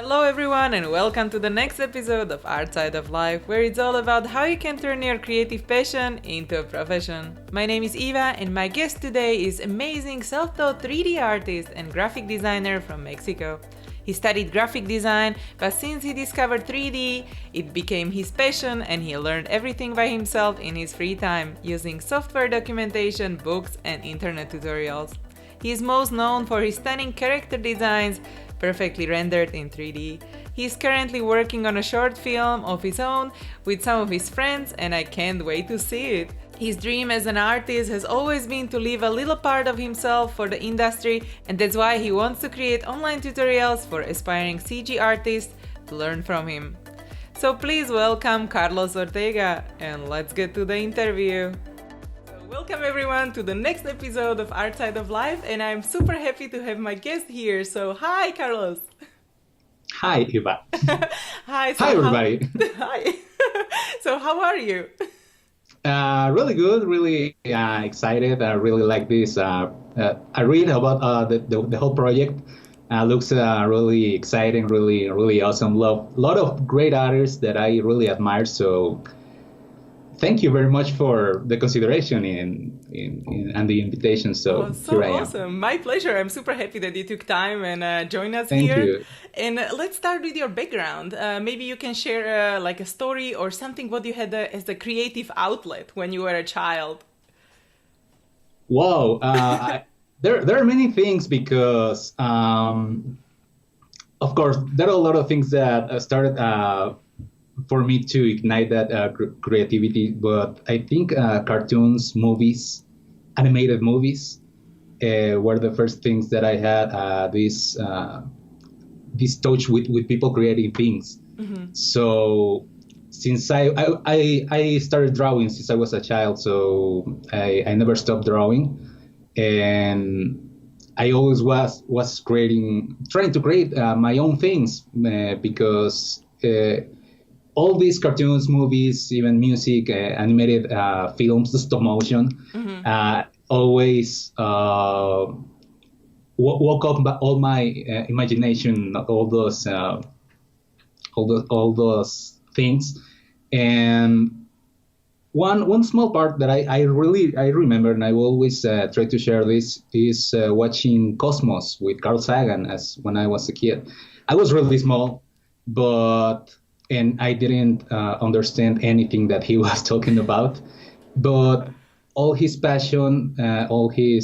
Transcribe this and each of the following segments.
Hello, everyone, and welcome to the next episode of Outside of Life, where it's all about how you can turn your creative passion into a profession. My name is Eva, and my guest today is amazing self-taught 3D artist and graphic designer from Mexico. He studied graphic design, but since he discovered 3D, it became his passion and he learned everything by himself in his free time, using software documentation, books, and internet tutorials. He is most known for his stunning character designs, perfectly rendered in 3D. He is currently working on a short film of his own with some of his friends, and I can't wait to see it. His dream as an artist has always been to leave a little part of himself for the industry, and that's why he wants to create online tutorials for aspiring CG artists to learn from him. So please welcome Carlos Ortega, and let's get to the interview. Welcome everyone to the next episode of Outside of Life, and I'm super happy to have my guest here. So hi, Carlos. Hi, Eva. Hi. Hi, everybody. Hi. So how are you? Really good, really excited. I really like this. I read about the whole project. Looks really exciting, really awesome. Lot of great artists that I really admire. So thank you very much for the consideration and the invitation. So so here I am. Awesome. My pleasure. I'm super happy that you took time and joined us Thank here. you. And let's start with your background. Maybe you can share like a story or something what you had as a creative outlet when you were a child. Wow. There are many things because, of course, there are a lot of things that started for me to ignite that creativity. But I think cartoons, movies, animated movies were the first things that I had this touch with people creating things. Mm-hmm. So since I started drawing since I was a child, so I never stopped drawing, and I always was trying to create my own things because all these cartoons, movies, even music, animated films, stop motion, mm-hmm. Always woke up all my imagination, all those things. And one small part that I remember, and I always try to share this, is watching Cosmos with Carl Sagan as when I was a kid. I was really small, and I didn't understand anything that he was talking about, but all his passion, he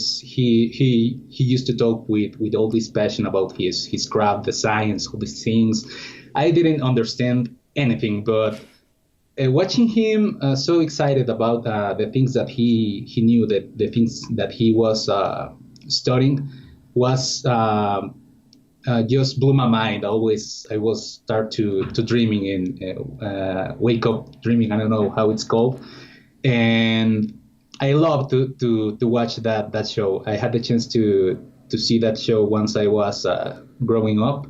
used to talk with all this passion about his craft, the science, all these things. I didn't understand anything, but watching him so excited about the things that he knew, that the things that he was studying was just blew my mind. I was start to dreaming and wake up dreaming. I don't know how it's called, and I love to watch that show. I had the chance to see that show once I was growing up,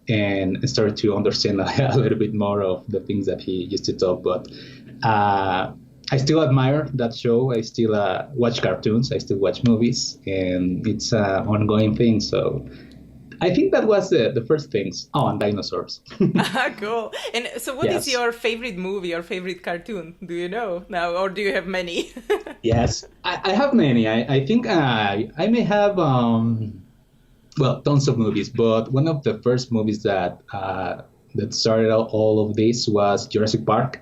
and started to understand a little bit more of the things that he used to talk. But I still admire that show. I still watch cartoons. I still watch movies, and it's an ongoing thing. So I think that was the first things. Oh, and dinosaurs. Cool. And so what is your favorite movie or favorite cartoon? Do you know now, or do you have many? Yes, I have many. I think I may have, tons of movies, but one of the first movies that started all of this was Jurassic Park.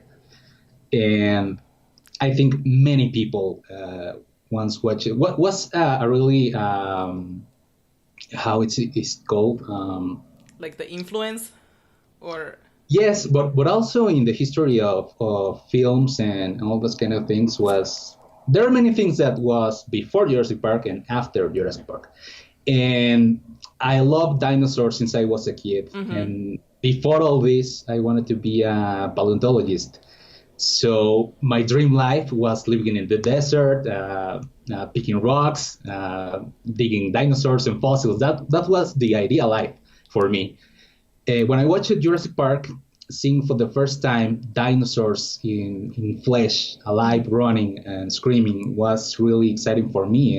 And I think many people once watched it. What was a really... how it's called, like the influence, or yes, but also in the history of films and all those kind of things, there are many things that was before Jurassic Park and after Jurassic Park. And I love dinosaurs since I was a kid. Mm-hmm. And before all this, I wanted to be a paleontologist. So my dream life was living in the desert, picking rocks, digging dinosaurs and fossils. That was the ideal life for me. When I watched Jurassic Park, seeing for the first time dinosaurs in flesh, alive, running and screaming was really exciting for me.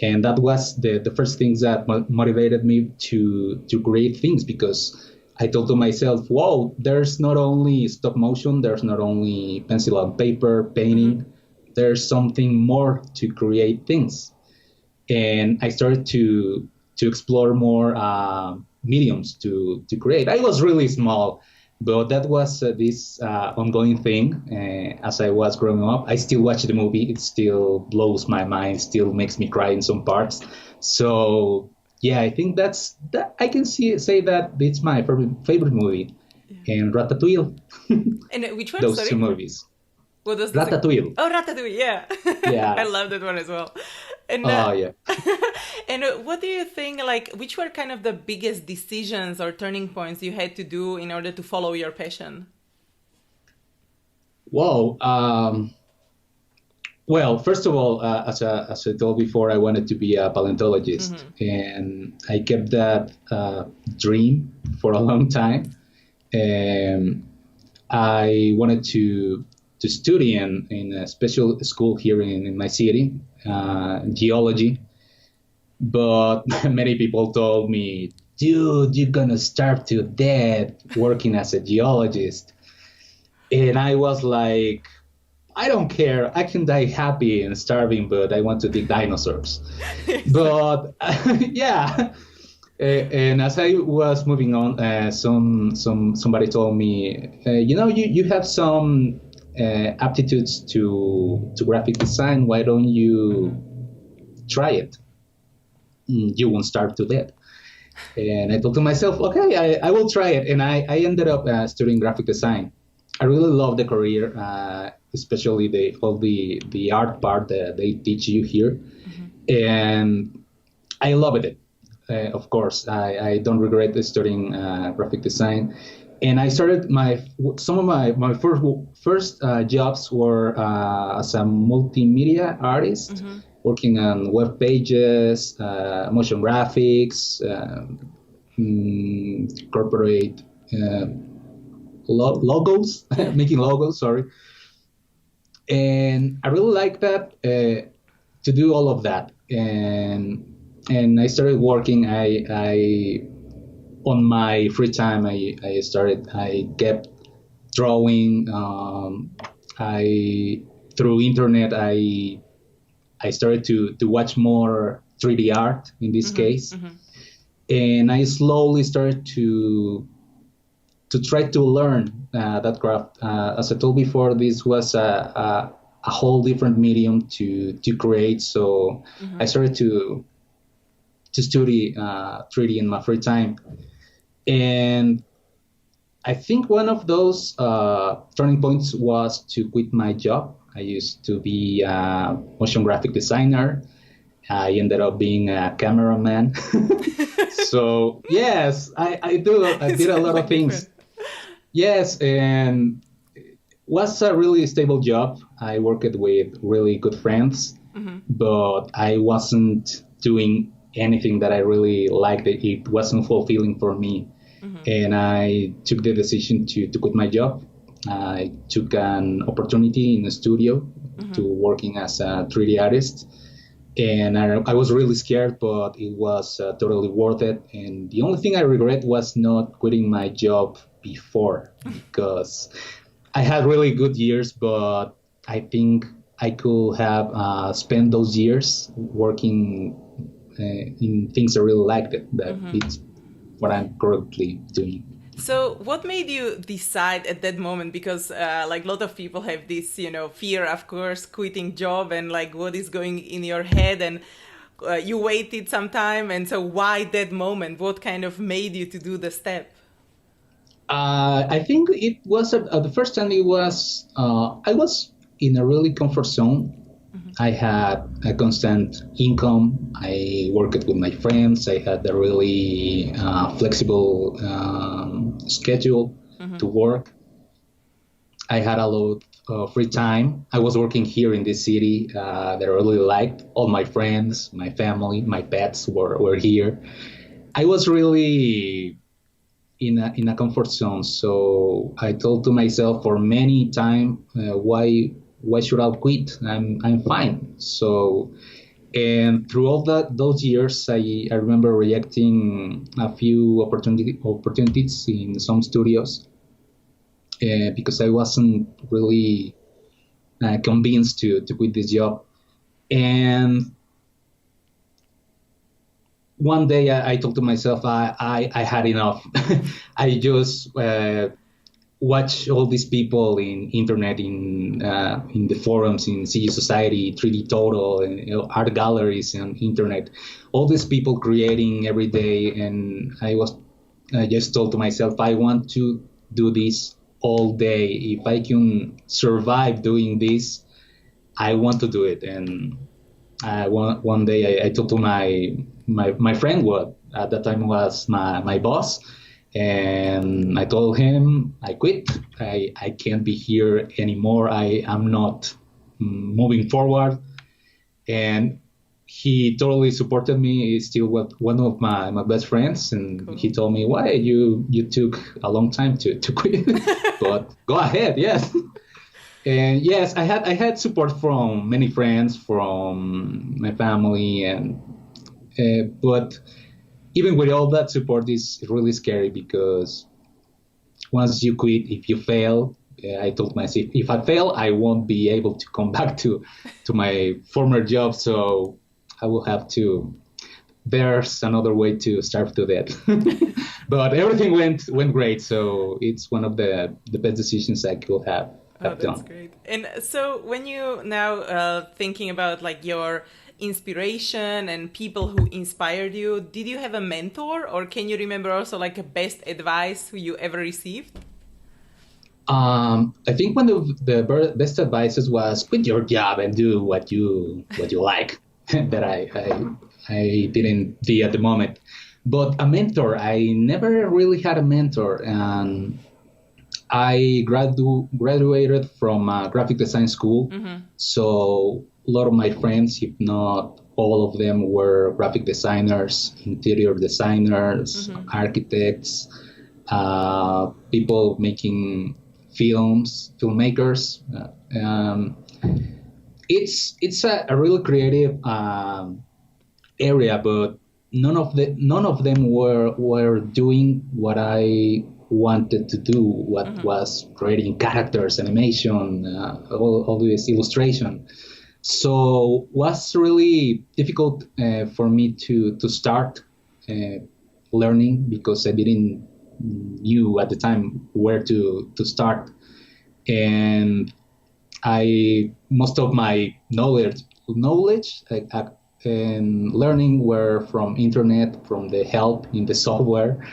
And that was the first things that motivated me to create things, because I thought to myself, whoa, there's not only stop motion, there's not only pencil and paper painting, there's something more to create things. And I started to explore more mediums to create. I was really small, but that was this ongoing thing. As I was growing up, I still watch the movie. It still blows my mind, still makes me cry in some parts. So yeah, I think that's that. I can say that it's my favorite movie, and Ratatouille. And which one? Those Sorry? two movies. What does Ratatouille. Oh, Ratatouille, yeah. Yeah. I love that one as well. And, Oh yeah. and what do you think, like, which were kind of the biggest decisions or turning points you had to do in order to follow your passion? Whoa. Well, first of all, as I told before, I wanted to be a paleontologist, and I kept that dream for a long time. I wanted to study in a special school here in my city, geology. But many people told me, dude, you're gonna starve to death working as a geologist. And I was like, I don't care. I can die happy and starving, but I want to dig dinosaurs. But yeah. And as I was moving on, somebody told me, you have some aptitudes to graphic design. Why don't you try it? You won't starve to death. And I thought to myself, okay, I will try it. And I ended up studying graphic design. I really love the career, especially the art part that they teach you here. And I loved it. Of course, I don't regret studying graphic design. And I started some of my first jobs were as a multimedia artist, working on web pages, motion graphics, corporate logos, making logos. Sorry. And I really like that to do all of that. And I started working. I on my free time, I kept drawing. Through internet, I started to watch more 3D art in this case, and I slowly started to try to learn that craft. As I told before, this was a whole different medium to create. So I started to study 3D in my free time. And I think one of those turning points was to quit my job. I used to be a motion graphic designer. I ended up being a cameraman. So yes, I did a lot of things. Yes, and it was a really stable job. I worked with really good friends, but I wasn't doing anything that I really liked. It wasn't fulfilling for me. And I took the decision to quit my job. I took an opportunity in a studio to working as a 3D artist. And I was really scared, but it was totally worth it. And the only thing I regret was not quitting my job before, because I had really good years, but I think I could have spent those years working in things I really liked. It's what I'm currently doing. So what made you decide at that moment? Because like a lot of people have this, fear, of course, quitting job and like what is going in your head, and you waited some time. And so why that moment? What kind of made you to do the step? I think it was the first time it was, I was in a really comfort zone. I had a constant income. I worked with my friends. I had a really flexible schedule to work. I had a lot of free time. I was working here in this city that I really liked. All my friends, my family, my pets were here. I was really in a comfort zone. So I told to myself for many time, why should I quit? I'm fine. So And through all those years, I remember rejecting a few opportunities in some studios because I wasn't really convinced to quit this job. And one day I told to myself, I had enough. I just watch all these people in internet, in the forums, in CG Society, 3D Total, and art galleries and internet. All these people creating every day, and I just told to myself, I want to do this all day. If I can survive doing this, I want to do it. And one day I talked to my friend, what at that time was my boss, and I told him I quit. I can't be here anymore. I am not moving forward. And he totally supported me. He's still one of my best friends, and cool. He told me, why you took a long time to quit, but go ahead, yes. And yes, I had support from many friends, from my family, and but even with all that support, it's really scary because once you quit, if you fail, I told myself, if I fail, I won't be able to come back to my former job, so I will have to. There's another way to starve to death. But everything went great, so it's one of the best decisions I could have done. That's great. And so when you now thinking about like your inspiration and people who inspired you, did you have a mentor, or can you remember also like a best advice you ever received? I think one of the best advices was quit your job and do what you like. That I didn't do at the moment. But a mentor, I never really had a mentor. And I graduated from a graphic design school. Mm-hmm. So a lot of my friends, if not all of them, were graphic designers, interior designers, mm-hmm. architects, people making filmmakers. It's a really creative area, but none of them were doing what I wanted to do, what mm-hmm. was creating characters, animation, all this illustration. So it was really difficult for me to start learning because I didn't knew at the time where to start. And most of my knowledge and learning were from internet, from the help in the software.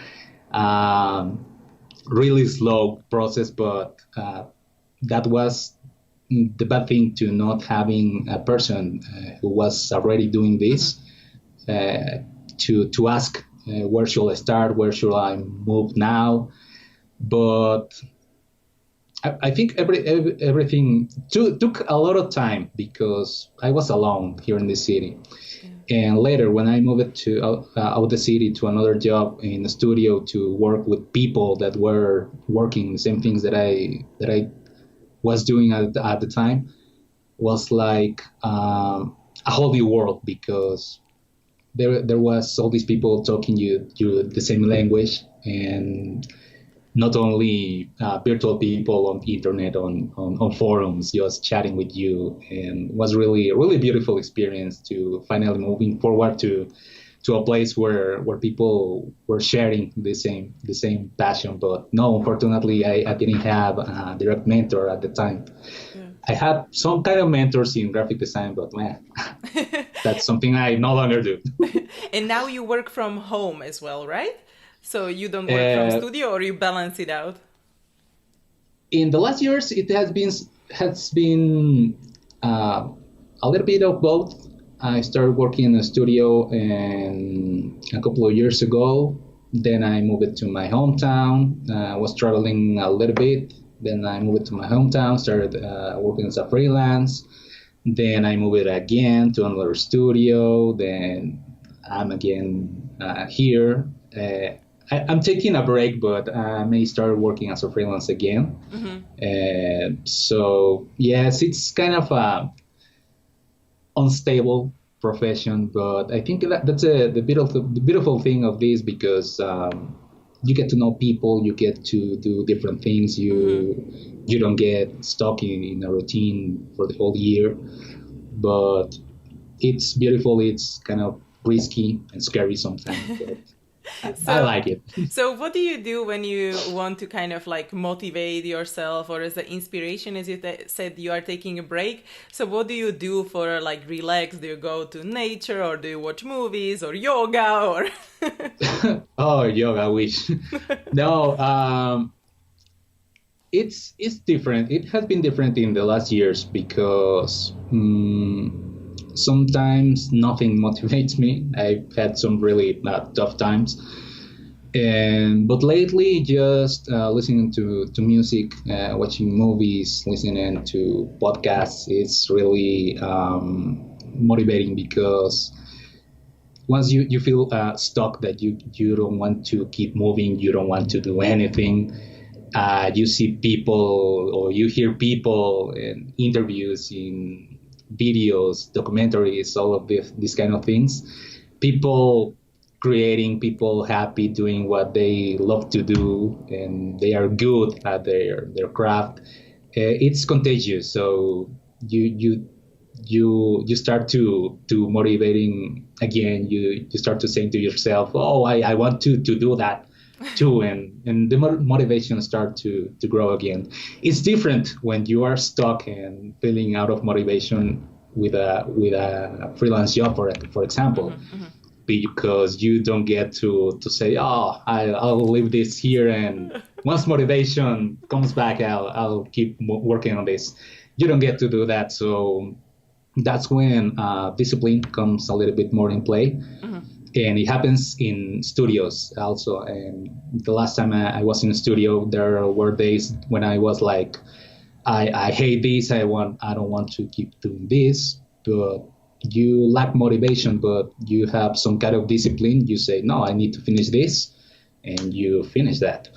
Really slow process, but that was the bad thing to not having a person who was already doing this to ask where should I start, where should I move now. But I think everything took a lot of time because I was alone here in the city. And later, when I moved to out of the city to another job in the studio to work with people that were working the same things that I was doing at the time, was like a whole new world because there was all these people talking you the same language, and not only virtual people on the internet, on forums, just chatting with you, and was really really beautiful experience to finally moving forward to a place where people were sharing the same passion. But no, unfortunately, I didn't have a direct mentor at the time. Yeah. I had some kind of mentors in graphic design, but man, that's something I no longer do. And now you work from home as well, right? So you don't work from studio, or you balance it out? In the last years, it has been a little bit of both. I started working in a studio a couple of years ago. Then I moved to my hometown. I was traveling a little bit. Then I moved to my hometown, started working as a freelance. Then I moved again to another studio. Then I'm again here. I'm taking a break, but I may start working as a freelance again. Mm-hmm. So yes, it's kind of unstable profession, but I think that's the beautiful thing of this because you get to know people, you get to do different things, you don't get stuck in a routine for the whole year. But it's beautiful. It's kind of risky and scary sometimes, but I So, like it. so what do you do when you want to kind of like motivate yourself or as an inspiration, as you said, you are taking a break. So what do you do for like relax? Do you go to nature or do you watch movies or yoga or? Oh, yoga, I wish. No, it's different. It has been different in the last years because sometimes nothing motivates me. I've had some really tough times, and but lately just listening to music, watching movies, listening to podcasts, it's really motivating because once you feel stuck that you don't want to keep moving, you don't want to do anything, you see people or you hear people in interviews, in videos, documentaries, all of these kind of things, people creating, people happy doing what they love to do, and they are good at their craft. It's contagious. So you start to motivating again. You start to saying to yourself, oh, I want to do that too, and the motivation start to grow again. It's different when you are stuck and feeling out of motivation with a freelance job, for example, because you don't get to say, oh, I'll leave this here, and once motivation comes back, I'll keep working on this. You don't get to do that. So that's when discipline comes a little bit more in play. And it happens in studios also. And the last time I was in a studio, there were days when I was like, I hate this. I don't want to keep doing this. But you lack motivation, but you have some kind of discipline. You say, no, I need to finish this, and you finish that.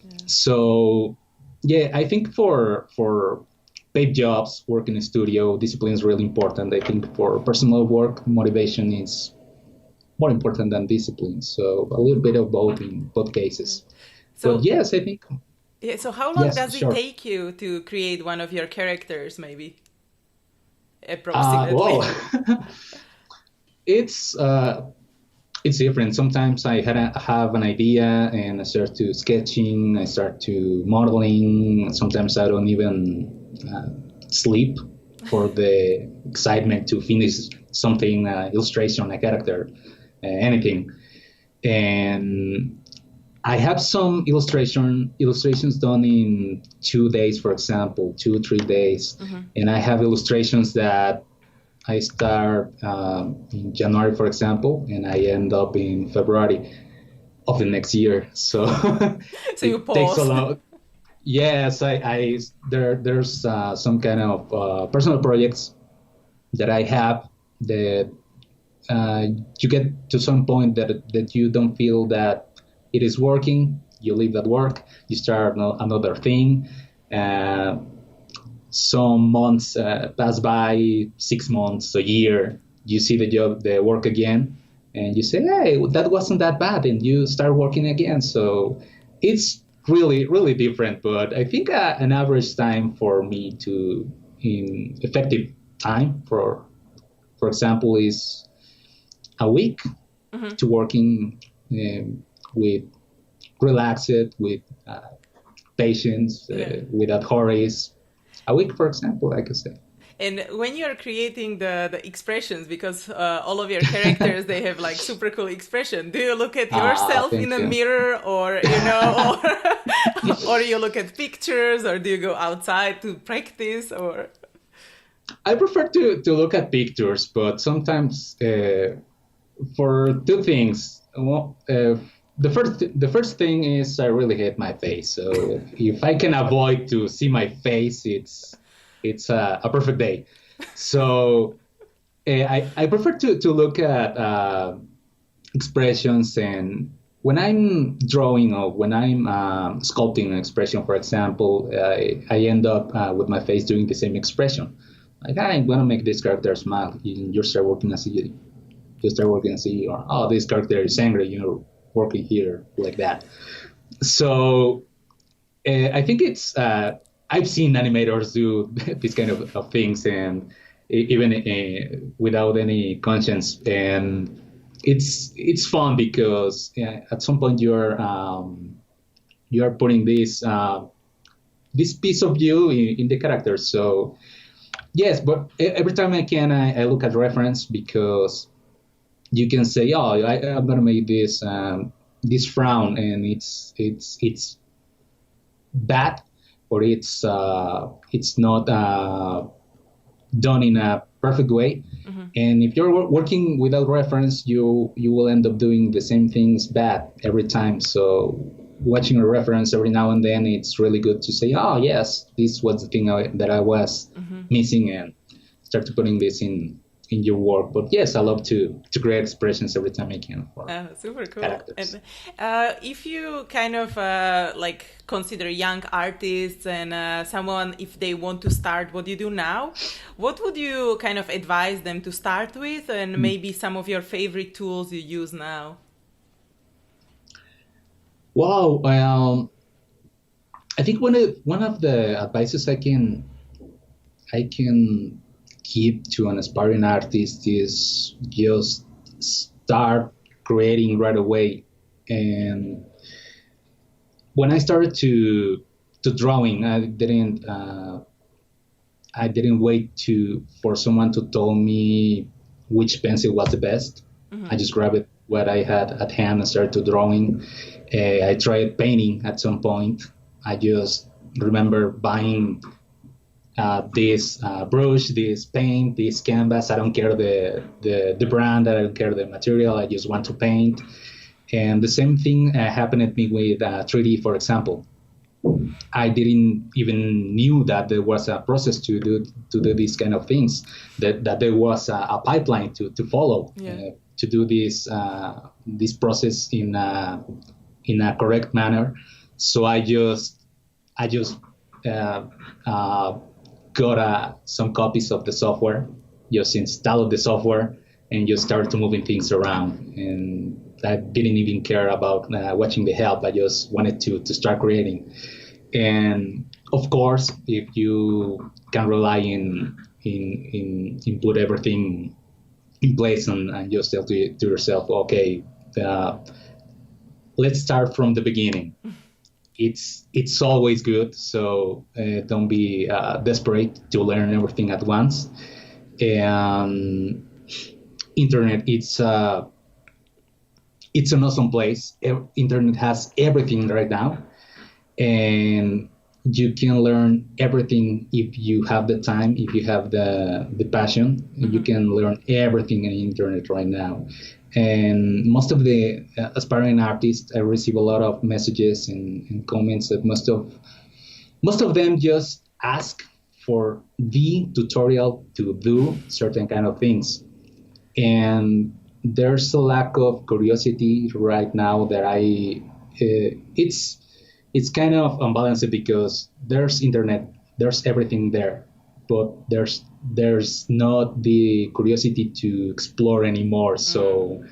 Yeah. So yeah, I think for paid jobs, work in a studio, discipline is really important. I think for personal work, motivation is more important than discipline. So a little bit of both in both cases. So, but yes, I think. Yeah. So how long does it take you to create one of your characters, maybe? Approximately. It's different. Sometimes I have an idea and I start to sketching. I start to modeling. Sometimes I don't even sleep for the excitement to finish something, illustration, a character. Anything. And I have some illustrations done in 2 days, for example, 3 days. And I have illustrations that I start in January, for example, and I end up in February of the next year. So, so you pause. Takes a lot. Yes, there's some kind of personal projects that I have that you get to some point that you don't feel that it is working. You leave that work, you start another thing. Some months pass by, 6 months, a year. You see the work again, and you say, hey, that wasn't that bad, and you start working again. So it's really, really different. But I think an average time for me in effective time, for example, is a week to working with relaxed, with patience, without hurries. A week, for example, I could say. And when you're creating the expressions, because all of your characters, they have like super cool expression. Do you look at yourself in a mirror, or or you look at pictures, or do you go outside to practice, or? I prefer to look at pictures, but sometimes for two things. Well, the first thing is I really hate my face. So if I can avoid to see my face, it's a perfect day. So I prefer to look at expressions, and when I'm drawing or when I'm sculpting an expression, for example, I end up with my face doing the same expression. Like, I want to make this character smile. You start working as you start working as or oh, this character is angry. Working here like that. So I think it's I've seen animators do these kind of things, and even without any conscience, and it's fun because at some point you're putting this piece of you in the character. So yes, but every time I can, I look at reference because you can say, oh, I'm gonna make this frown, and it's bad, or it's not done in a perfect way. Mm-hmm. And if you're working without reference, you will end up doing the same things bad every time. So watching a reference every now and then, it's really good to say, oh yes, this was the thing that I was missing, and start to putting this in your work. But yes, I love to create expressions every time I can for Super cool. characters. And if you kind of like consider young artists and someone, if they want to start what you do now, what would you kind of advise them to start with, and maybe some of your favorite tools you use now? Wow. I think one of the advices I can give to an aspiring artist is just start creating right away. And when I started to drawing, I didn't wait for someone to tell me which pencil was the best. I just grabbed what I had at hand and started to drawing. I tried painting at some point. I just remember buying this brush, this paint, this canvas. I don't care the brand. I don't care the material. I just want to paint. And the same thing happened to me with 3D, for example. I didn't even knew that there was a process to do these kind of things. That there was a pipeline to follow to do this process in a correct manner. So I just got some copies of the software, just installed the software, and just started to moving things around. And I didn't even care about watching the help. I just wanted to start creating. And of course, if you can rely in put everything in place and just tell to yourself, okay, let's start from the beginning. It's always good, so don't be desperate to learn everything at once. And internet, it's an awesome place. Internet has everything right now, and you can learn everything if you have the time, if you have the passion. You can learn everything on the internet right now. And most of the aspiring artists, I receive a lot of messages and comments that most of them just ask for the tutorial to do certain kind of things. And there's a lack of curiosity right now that it's kind of unbalanced because there's internet, there's everything there, but there's not the curiosity to explore anymore. So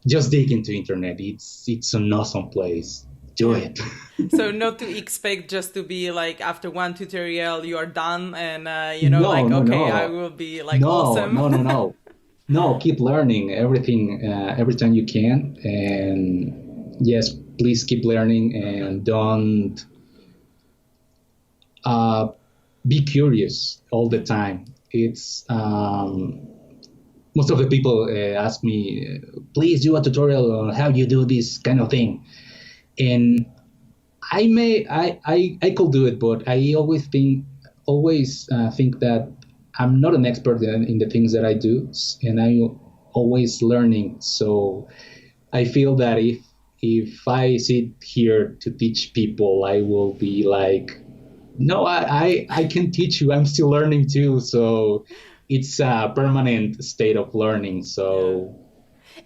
just dig into internet. It's an awesome place. Do it. So not to expect just to be like after one tutorial you are done and No, like no, okay, no. I will be like No, awesome. no. No, keep learning everything every time you can. And yes, please keep learning and don't be curious all the time. It's most of the people ask me, please do a tutorial on how you do this kind of thing. And I could do it, but I always think that I'm not an expert in the things that I do, and I'm always learning. So I feel that if I sit here to teach people, I will be like, no, I can teach you. I'm still learning too. So it's a permanent state of learning. So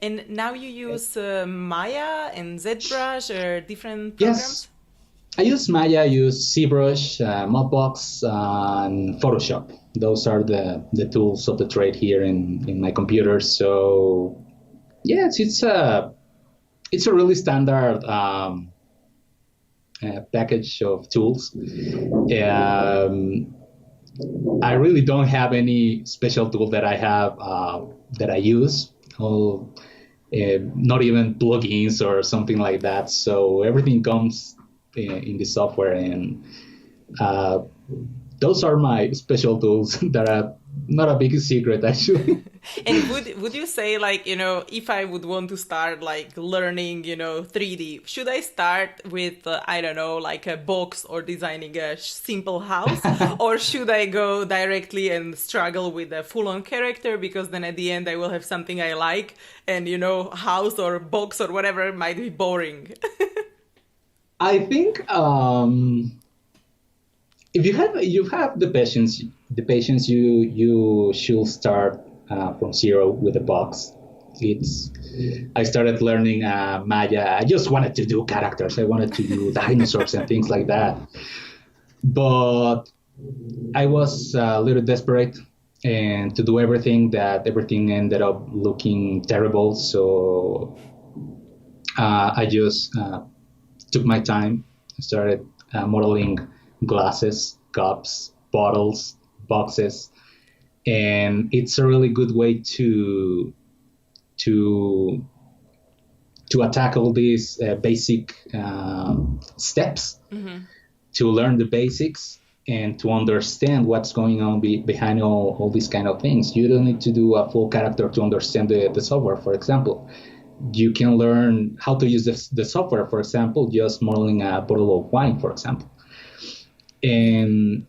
And now you use Maya and ZBrush or different programs? yes, I use Maya, I use ZBrush, Mudbox, and Photoshop. Those are the tools of the trade here in my computer. So yes, it's a really standard package of tools. I really don't have any special tool that I have that I use. Not even plugins or something like that. So everything comes in the software, and uh, those are my special tools that are not a big secret actually. And would you say, like, if I would want to start like learning, 3D, should I start with I don't know, like a box or designing a simple house, or should I go directly and struggle with a full-on character, because then at the end I will have something I like, and house or box or whatever might be boring. I think if you have the patience, you should start from zero with a box. It's I started learning Maya. I just wanted to do characters. I wanted to do dinosaurs and things like that. But I was a little desperate and to do everything that everything ended up looking terrible. So I just took my time. I started modeling glasses, cups, bottles, boxes, and it's a really good way to attack all these basic steps, to learn the basics and to understand what's going on behind all these kind of things. You don't need to do a full character to understand the software, for example. You can learn how to use the software, for example, just modeling a bottle of wine, for example. And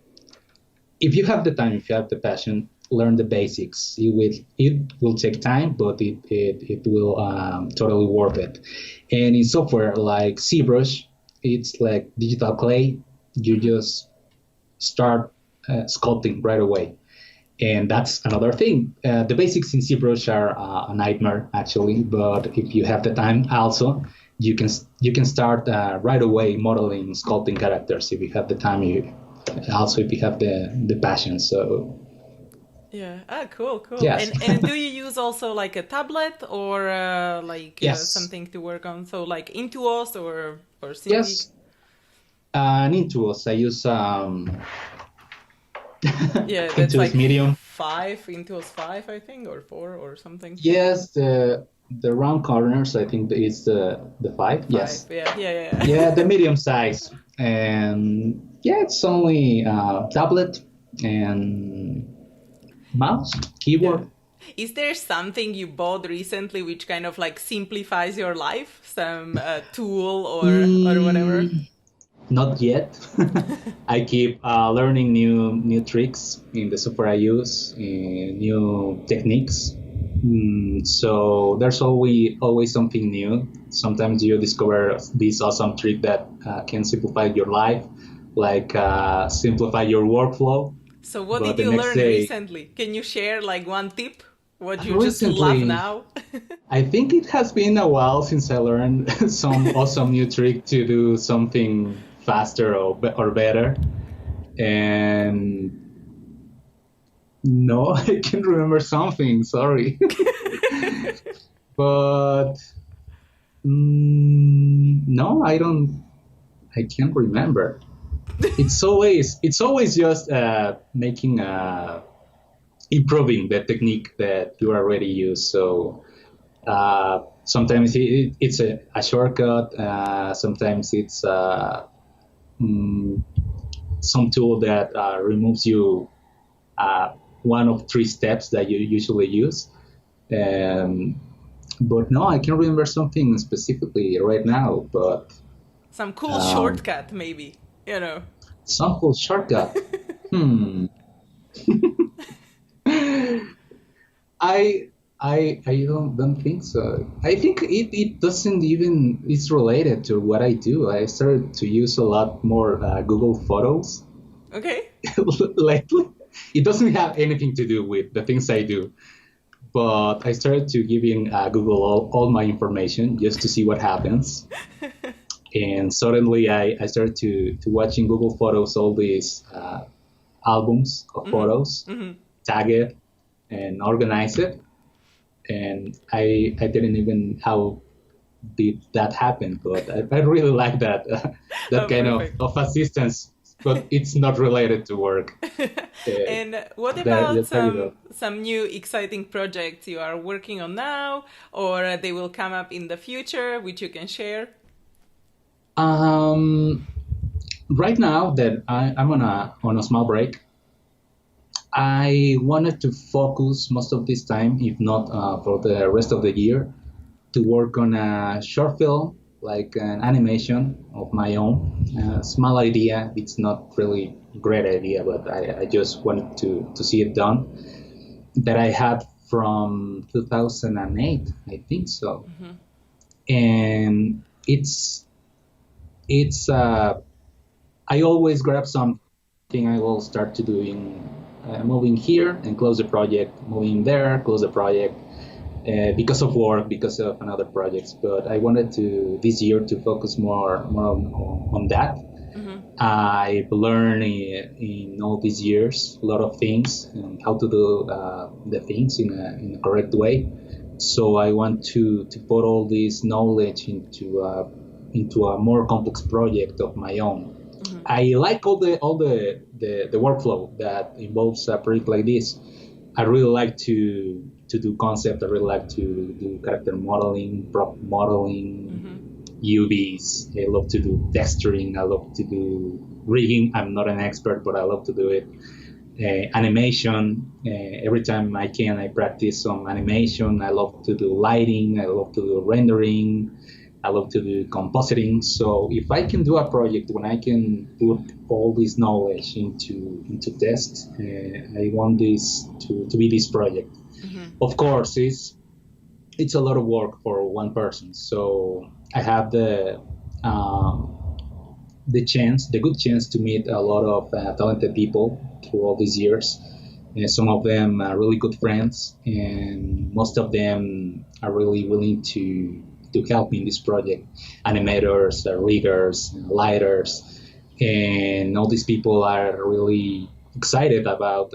if you have the time, if you have the passion, learn the basics. It will take time, but it will totally worth it. And in software like ZBrush, it's like digital clay. You just start sculpting right away. And that's another thing. The basics in ZBrush are a nightmare, actually. But if you have the time, also, you can start right away modeling, sculpting characters. If you have the time, if you have the passion. So Yeah. Ah, cool, cool. yes, And do you use also like a tablet or yes, something to work on? So like Intuos or Cintiq? yes. In tools, I use Yeah, that's Intuos like Medium. Intuos 5, I think, or 4 or something. Yes, the round corners. I think is the five. 5. Yes. Yeah, yeah, yeah. Yeah, the medium size, and yeah, it's only tablet and mouse, Yeah. keyboard. Is there something you bought recently which kind of like simplifies your life? Some tool or whatever? Mm, not yet. I keep learning new tricks in the software I use, new techniques. So there's always something new. Sometimes you discover this awesome trick that can simplify your life, like simplify your workflow. So what But did the you next learn day, recently? Can you share like one tip? What you just love recently, now? I think it has been a while since I learned some awesome new trick to do something faster or better. And no, I can't remember something. Sorry, but no, I don't. I can't remember. It's always just making improving the technique that you already use. So sometimes it's a shortcut. Sometimes it's mm, some tool that removes you one of three steps that you usually use. Um, but no, I can't remember something specifically right now. But Some cool um, shortcut, maybe. some cool shortcut. Hmm. I I don't think so. I think it doesn't even it's related to what I do. I started to use a lot more Google Photos Okay. lately. It doesn't have anything to do with the things I do, but I started to giving Google all my information just to see what happens. And suddenly I started to watch in Google Photos all these albums of photos, tag it and organize it. And I didn't even how did that happen, but I really like that that Oh, kind perfect. of assistance, but it's not related to work. And what about That's very good. some new exciting projects you are working on now, or they will come up in the future, which you can share? Um, right now that I'm on a small break, I wanted to focus most of this time, if not for the rest of the year, to work on a short film, like an animation of my own. Small idea. It's not really a great idea, but I just wanted to see it done. That I had from 2008, I think so. And it's I always grab something. I will start to doing moving here and close the project, moving there, close the project, because of work, because of another projects. But I wanted to this year to focus more on that. I've learned in all these years a lot of things and how to do the things in a correct way. So I want to put all this knowledge into a more complex project of my own. I like the workflow that involves a project like this. I really like to do concept. I really like to do character modeling, prop modeling, UVs. I love to do texturing. I love to do rigging. I'm not an expert, but I love to do it. Animation. Every time I can, I practice some animation. I love to do lighting. I love to do rendering. I love to do compositing. So if I can do a project when I can put all this knowledge into test, I want this to be this project. Of course, it's a lot of work for one person. So I have the good chance to meet a lot of talented people through all these years. Some of them are really good friends, and most of them are really willing to help me in this project. Animators, riggers, lighters, and all these people are really excited about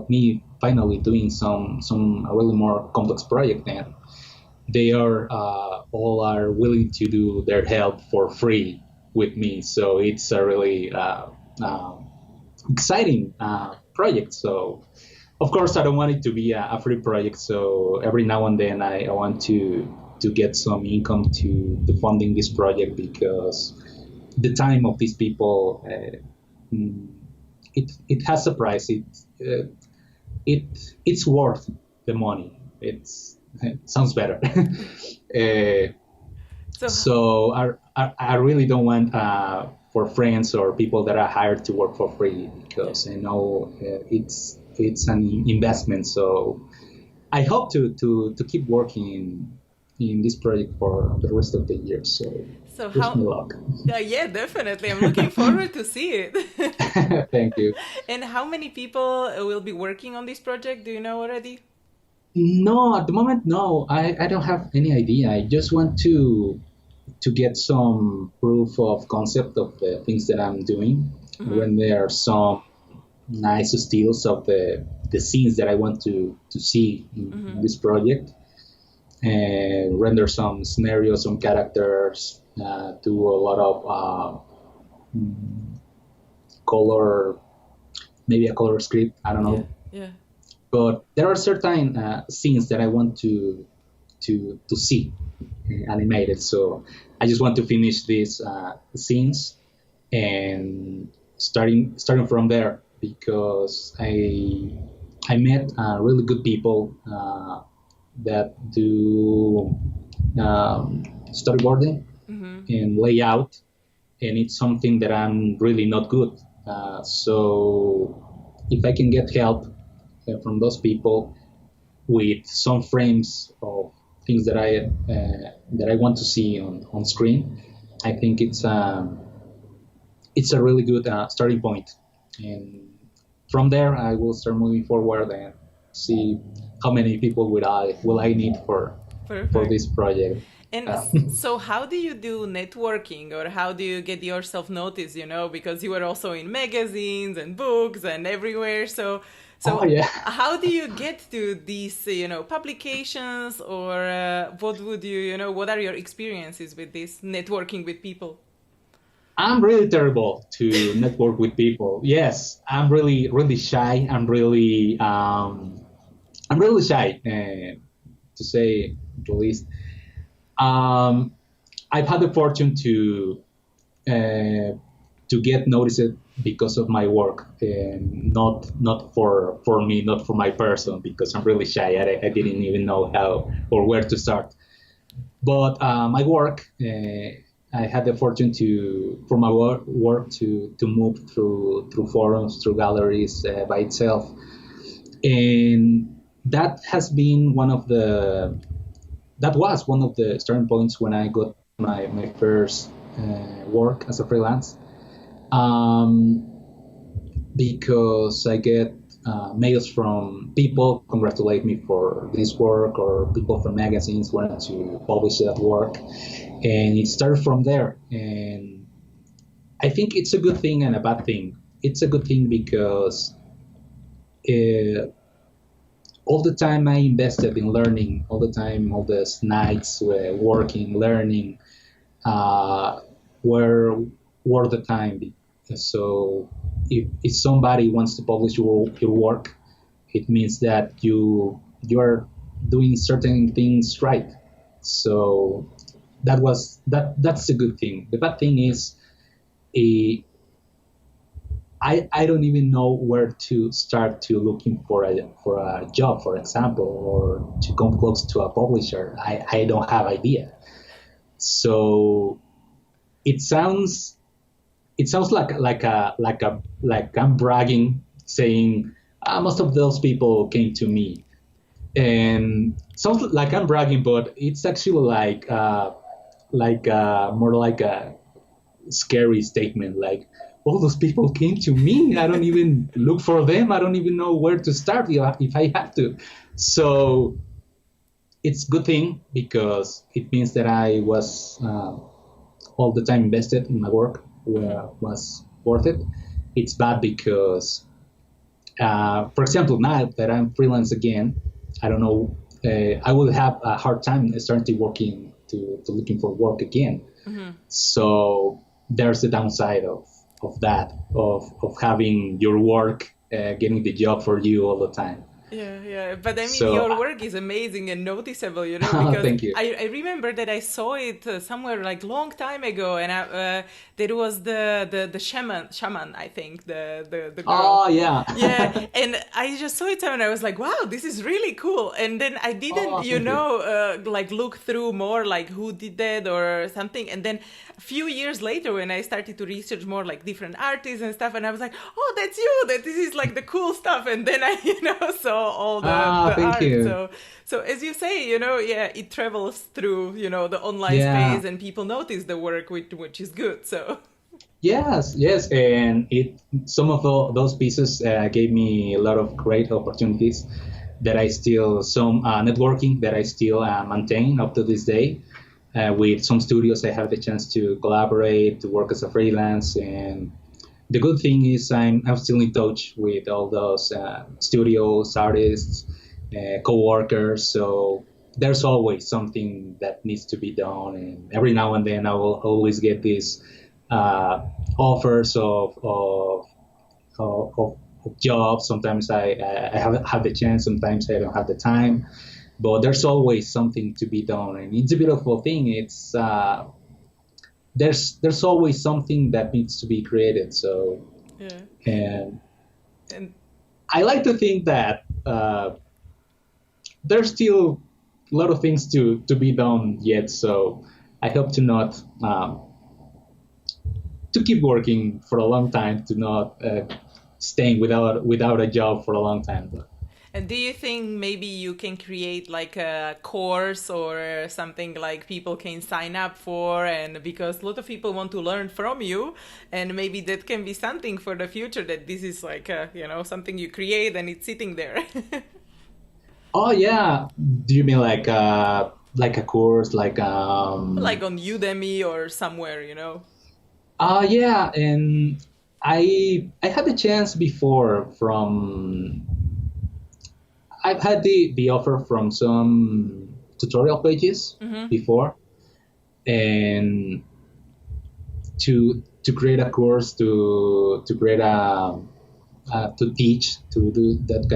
me finally doing some really more complex project. And they are all are willing to do their help for free with me. So it's a really exciting project. So of course I don't want it to be a free project. So every now and then I want to get some income to funding this project, because the time of these people it has a price. It's worth the money. It sounds better. So, So I really don't want for friends or people that are hired to work for free, because I know it's an investment. So I hope to keep working in this project for the rest of the year. So so wish me how? luck. Yeah, definitely. I'm looking forward to see it. Thank you. And how many people will be working on this project? Do you know already? No, at the moment, no. I don't have any idea. I just want to get some proof of concept of the things that I'm doing. When there are some nice stills of the scenes that I want to see in this project, and render some scenarios, some characters, do a lot of color, maybe a color script. I don't Yeah, know, yeah. but there are certain scenes that I want to see animated. So I just want to finish these scenes and starting from there, because I met really good people that do storyboarding and layout, and it's something that I'm really not good. So if I can get help from those people with some frames of things that I want to see on screen, I think it's a really good starting point. And from there, I will start moving forward and see how many people will I need for Perfect. this project. And Uh, so how do you do networking, or how do you get yourself noticed, because you were also in magazines and books and everywhere. oh So yeah. how do you get to these, publications, or what would what are your experiences with this networking with people? I'm really terrible to network with people. Yes, I'm really, really shy. I'm really shy, to say the least. Um, I've had the fortune uh, to get noticed because of my work, and not for me, not for my person, because I'm really shy. I didn't even know how or where to start. But my work, I had the fortune for my work to move through forums, through galleries by itself, and that has been that was one of the starting points when I got my first work as a freelance. Um, because I get mails from people congratulate me for this work, or people from magazines wanted to publish that work, and it started from there. And I think it's a good thing and a bad thing. It's a good thing because uh, all the time I invested in learning, all the time, all these nights working, learning, uh, were worth the time. So if somebody wants to publish your work, it means that you are doing certain things right. So that's a good thing. The bad thing is, eh, I don't even know where to start to looking for a job, for example, or to come close to a publisher. I don't have idea. So it sounds like I'm bragging, saying most of those people came to me, and sounds like I'm bragging, but it's actually more like a scary statement. Like, all those people came to me. I don't even look for them. I don't even know where to start if I have to. So it's a good thing because it means that I was all the time invested in my work was worth it. It's bad because, for example, now that I'm freelance again, I don't know, I will have a hard time starting working to looking for work again. Mm-hmm. So there's the downside of that, of having your work getting the job for you all the time. Yeah, yeah. But I mean, So your work is amazing and noticeable, because thank you. I remember that I saw it somewhere like long time ago, and there was the shaman, I think, the girl. Oh yeah. Yeah, and I just saw it and I was like, wow, this is really cool. And then I didn't, Oh, thank you. like look through more like who did that or something. And then a few years later, when I started to research more like different artists and stuff, and I was like, oh, that's you, that this is like the cool stuff. And then I, saw all the Thank art. you. So as you say, yeah, it travels through, the online Yeah. space, and people notice the work, which is good. So. Yes, yes, and some of those pieces gave me a lot of great opportunities that I still some networking that I still maintain up to this day. With some studios, I have the chance to collaborate, to work as a freelance, and the good thing is I'm still in touch with all those studios, artists, co-workers. So there's always something that needs to be done, and every now and then I will always get these uh, offers of jobs. Sometimes I have the chance, sometimes I don't have the time, but there's always something to be done, and it's a beautiful thing. It's there's always something that needs to be created. So, Yeah. and And I like to think that there's still a lot of things to be done yet. So I hope to not to keep working for a long time, to not staying without a job for a long time. And do you think maybe you can create like a course or something like people can sign up for? And because a lot of people want to learn from you, and maybe that can be something for the future, that this is like, something you create and it's sitting there. Oh yeah, do you mean like like a course, Like on Udemy or somewhere, yeah, and I had the chance before from I've had the offer from some tutorial pages before, and to create a course, to create to teach, to do that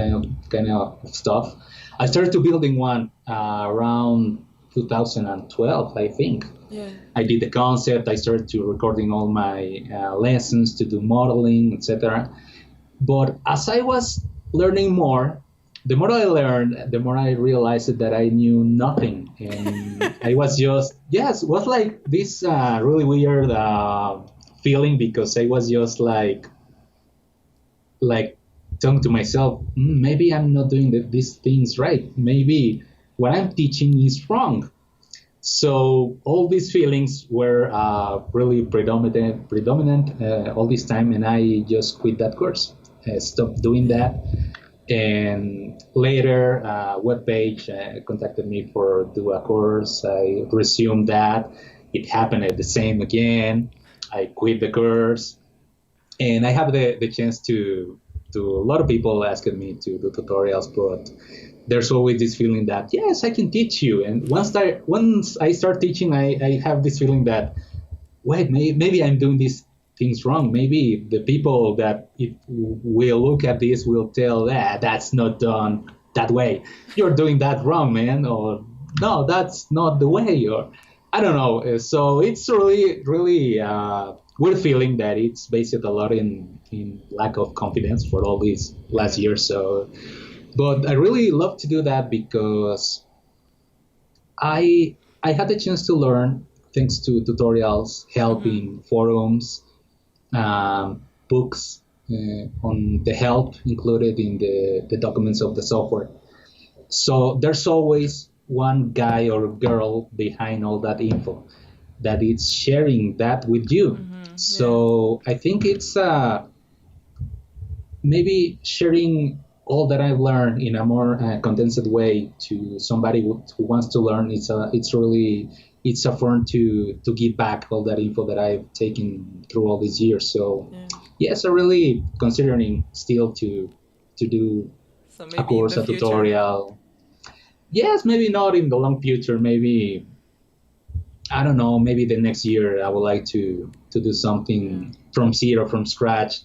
kind of stuff. I started to building one around 2012, I think. Yeah. I did the concept. I started to recording all my lessons, to do modeling, etc. But as I was learning more, the more I learned, the more I realized that I knew nothing, and I was just it was like this really weird feeling, because I was just like telling to myself, maybe I'm not doing these things right. Maybe what I'm teaching is wrong. So all these feelings were really predominant all this time, and I just quit that course. I stopped doing that, and later webpage contacted me for do a course. I resumed that. It happened at the same again. I quit the course, and I have the chance to a lot of people asking me to do tutorials, but there's always this feeling that yes, I can teach you. And once I start teaching, I have this feeling that wait, maybe I'm doing these things wrong. Maybe the people that will look at this will tell that's not done that way. You're doing that wrong, man. Or no, that's not the way. Or I don't know. So it's really weird feeling that it's based a lot in lack of confidence for all these last years. So, but I really love to do that because I had the chance to learn thanks to tutorials, help in forums, books on the help included in the documents of the software. So there's always one guy or girl behind all that info that is sharing that with you. So I think it's maybe sharing all that I've learned in a more condensed way to somebody who wants to learn. It's a fun to give back all that info that I've taken through all these years. So yes, I'm really considering still to do a course, a tutorial. Yes, maybe not in the long future. Maybe I don't know. Maybe the next year I would like to do something from zero, from scratch.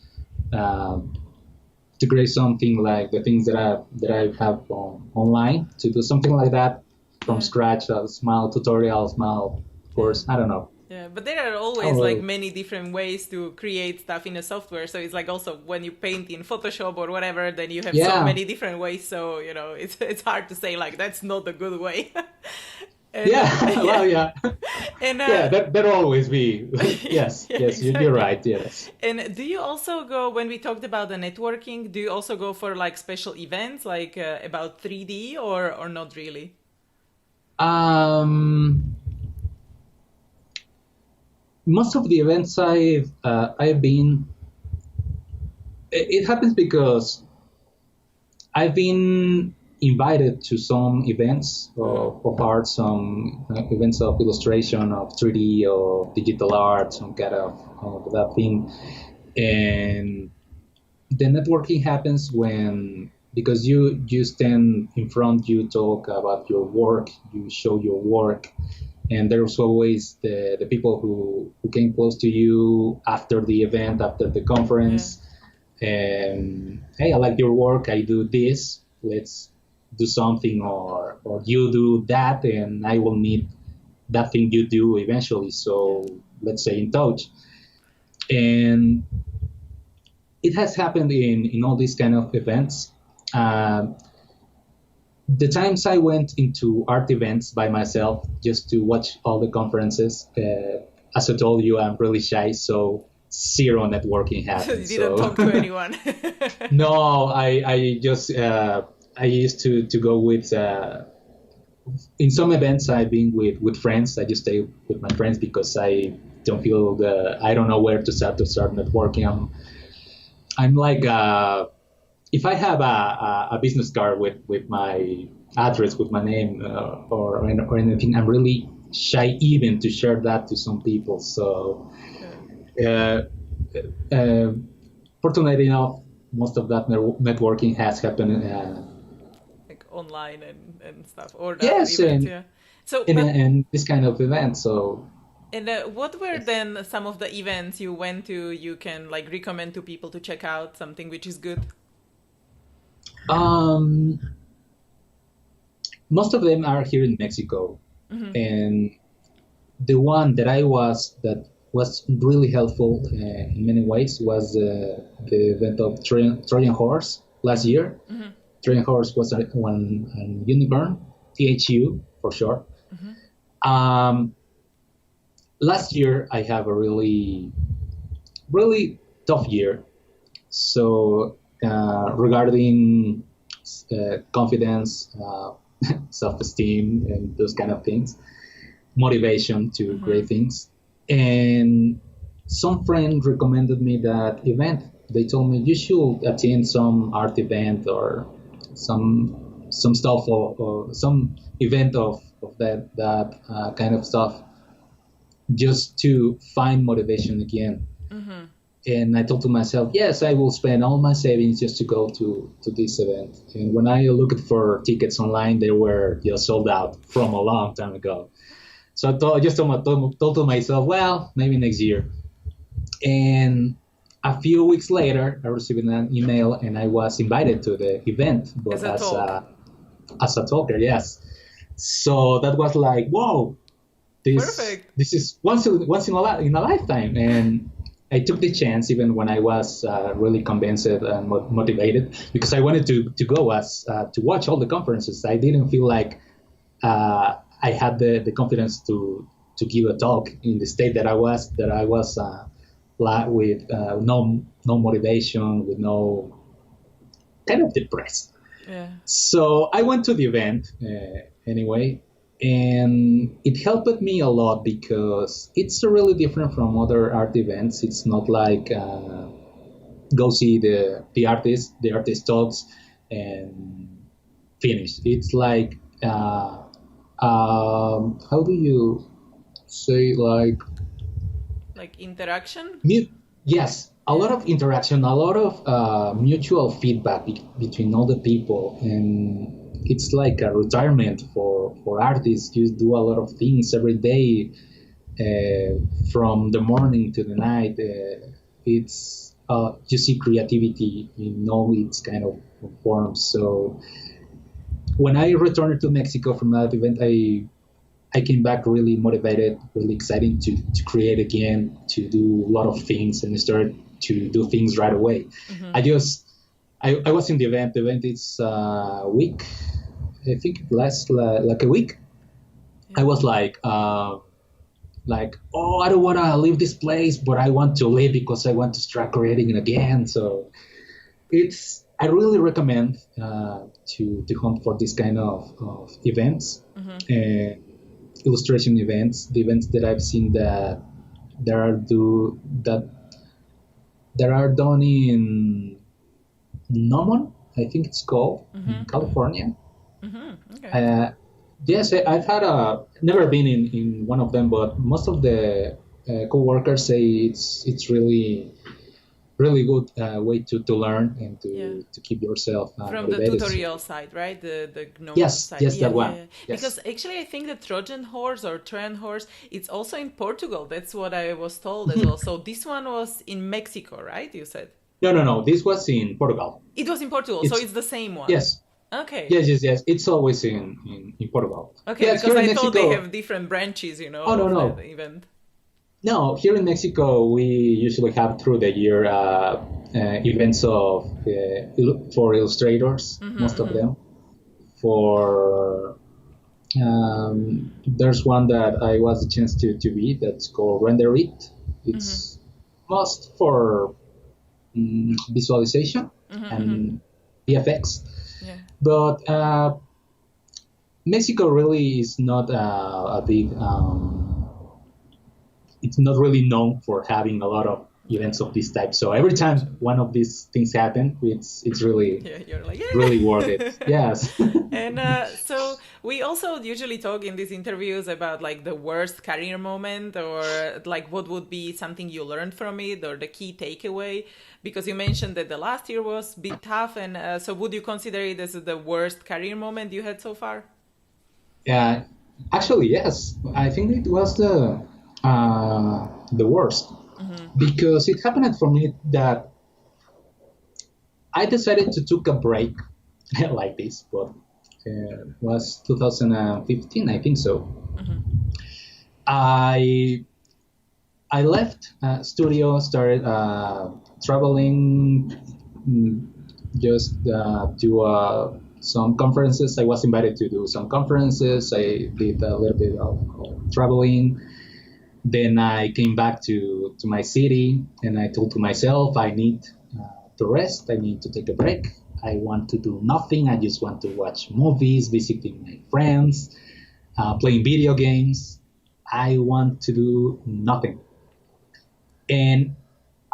To create something like the things that I have online, to do something like that from scratch, a small tutorial, small course. I don't know. Yeah, but there are always like many different ways to create stuff in a software. So it's like also when you paint in Photoshop or whatever, then you have so many different ways. So it's hard to say like that's not a good way. And, well, yeah. And that'll always be. Yes, exactly. You're right. Yes. And do you also go, when we talked about the networking, do you also go for like special events, like about 3D, or not really? Most of the events I've been, it happens because I've been invited to some events of art, some events of illustration, of 3D or digital art, some kind of that thing. And the networking happens because you stand in front, you talk about your work, you show your work, and there's always the people who came close to you after the event, after the conference. And hey, I like your work, I do this, let's do something, or you do that and I will need that thing you do eventually, so let's stay in touch. And it has happened in all these kind of events. The times I went into art events by myself just to watch all the conferences, as I told you, I'm really shy, so zero networking happens. You didn't talk to anyone. No, I just I used to go with in some events I've been with friends. I just stay with my friends because I don't feel I don't know where to start networking. I'm like if I have a business card with my address with my name or anything. I'm really shy even to share that to some people. So, uh, uh, fortunately enough, most of that networking has happened. Like online and stuff, or that Yes, event, yeah. So, but in this kind of event. So, and what were then some of the events you went to? You can like recommend to people to check out something which is good. um, most of them are here in Mexico, and the one that was really helpful in many ways was the event of Trojan Horse last year. Trojan Horse was one unicorn, THU for short. Um, Last year I have a really tough year. So regarding confidence, self-esteem, and those kind of things, motivation to create things. And some friend recommended me that event. They told me you should attend some art event or some stuff or some event of that kind of stuff just to find motivation again. And I thought to myself, yes, I will spend all my savings just to go to this event. And when I looked for tickets online, they were just sold out from a long time ago. So I just told to myself, well, maybe next year. And a few weeks later, I received an email and I was invited to the event, but as a talker, yes. So that was like, whoa, Perfect. this is once in a lifetime. And I took the chance even when I was really convinced and motivated because I wanted to go to watch all the conferences. I didn't feel like I had the confidence to give a talk in the state that I was with no motivation, with no kind of depressed. Yeah. So I went to the event anyway, and it helped me a lot because it's really different from other art events. It's not like go see the artist talks and finish. It's like how do you say, like interaction? Yes, a lot of interaction, a lot of mutual feedback between all the people, and it's like a retirement for artists. You do a lot of things every day, from the morning to the night. It's you see creativity in all its kind of forms. So when I returned to Mexico from that event, I came back really motivated, really excited to create again, to do a lot of things, and start to do things right away. I was in the event. The event is a week. I think it lasts like a week. Yeah. I was like, oh, I don't want to leave this place, but I want to leave because I want to start creating it again. So I really recommend to hunt for this kind of events. Illustration events, the events that I've seen that are done in Nomon, I think it's called, in California. Okay. Yes, I've never been in one of them, but most of the co-workers say it's really good way to learn and to keep yourself from motivated. The tutorial side, right? The GNOME side. Yes, that one. Yes. Because actually, I think the Trojan Horse, it's also in Portugal. That's what I was told as well. So this one was in Mexico, right? You said. No. This was in Portugal. It was in Portugal, so it's the same one. Yes. Okay. Yes. It's always in Portugal. Okay, yes, because I thought they have different branches, Oh, no. The event. No, here in Mexico, we usually have through the year events for illustrators, most of them. There's one that I was a chance to be, that's called Render It. It's most for visualization and VFX. Yeah. But Mexico really is not a big... it's not really known for having a lot of events of this type. So every time one of these things happen, it's really Yeah, you're like, yeah. really worth it. Yes. And so we also usually talk in these interviews about like the worst career moment, or like what would be something you learned from it, or the key takeaway, because you mentioned that the last year was a bit tough. And so would you consider it as the worst career moment you had so far? Yeah, actually, yes. I think it was the worst because it happened for me that I decided to take a break like this, but it was 2015, I think so. I I left studio, started traveling, mm, just do some conferences. I was invited to do some conferences. I did a little bit of traveling. Then I came back to my city and I told to myself, I need to rest. I need to take a break. I want to do nothing. I just want to watch movies, visiting my friends, playing video games. I want to do nothing. And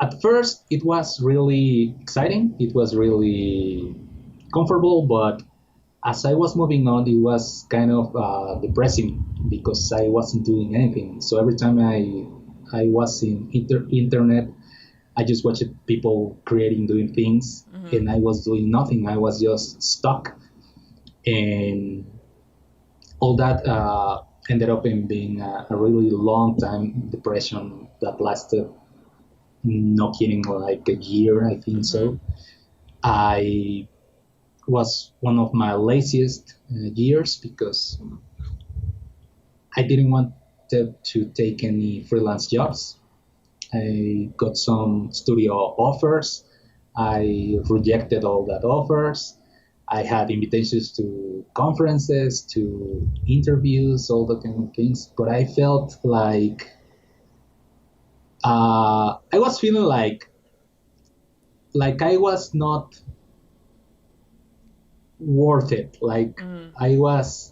at first, it was really exciting. It was really comfortable. But as I was moving on, it was kind of depressing because I wasn't doing anything. So every time I was in internet, I just watched people creating, doing things, and I was doing nothing. I was just stuck, and all that ended up in being a really long time depression that lasted, no kidding, like a year, I think so. I was one of my laziest years because I didn't want to take any freelance jobs. I got some studio offers. I rejected all that offers. I had invitations to conferences, to interviews, all the kind of things. But I felt like I was feeling like I was not worth it. Like I was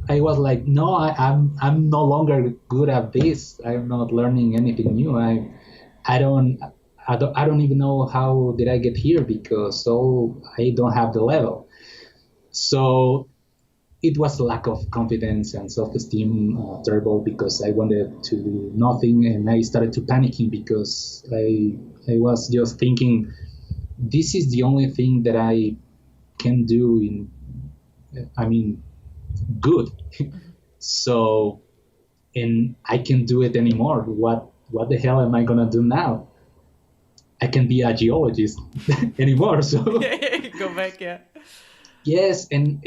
like, no, I'm no longer good at this. I'm not learning anything new. I don't I don't even know how did I get here because I don't have the level. So it was lack of confidence and self-esteem, terrible because I wanted to do nothing and I started to panicking because I was just thinking this is the only thing that I can do I mean good. So and I can't do it anymore. What the hell am I gonna do now? I can't be a geologist anymore. So Go back, yeah. yes, and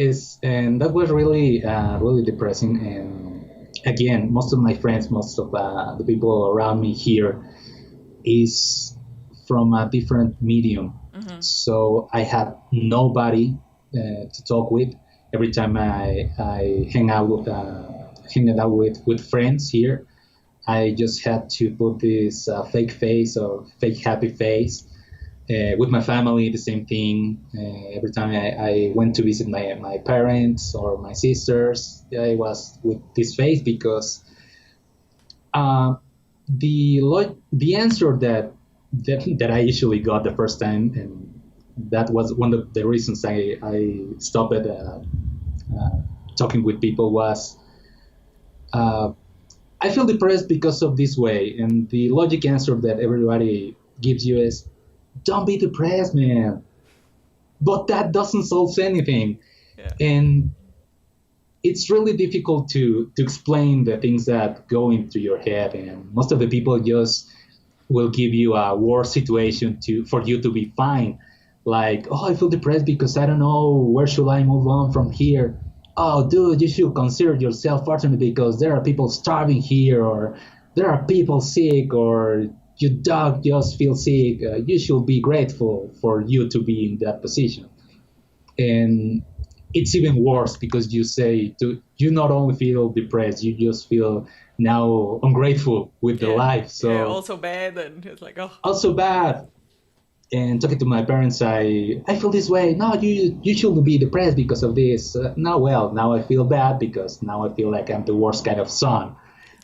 that was really really depressing. And again, most of my friends, most of the people around me here is from a different medium. So I had nobody to talk with. Every time I hang out with friends here, I just had to put this fake face or fake happy face. With my family, the same thing. Every time I went to visit my parents or my sisters, I was with this face because the answer that I usually got the first time, and that was one of the reasons I stopped talking with people was I feel depressed because of this way, and the logic answer that everybody gives you is don't be depressed, man. But that doesn't solve anything. Yeah. And it's really difficult to explain the things that go into your head. And most of the people just will give you a worse situation for you to be fine. Like, oh, I feel depressed because I don't know where should I move on from here. Oh, dude, you should consider yourself fortunate because there are people starving here, or there are people sick, or your dog just feels sick. You should be grateful for you to be in that position. And it's even worse because you not only feel depressed, you just feel now ungrateful with the life. So yeah, also bad, and it's like, oh, also bad. And talking to my parents, I feel this way. No, you shouldn't be depressed because of this. Now I feel bad because now I feel like I'm the worst kind of son.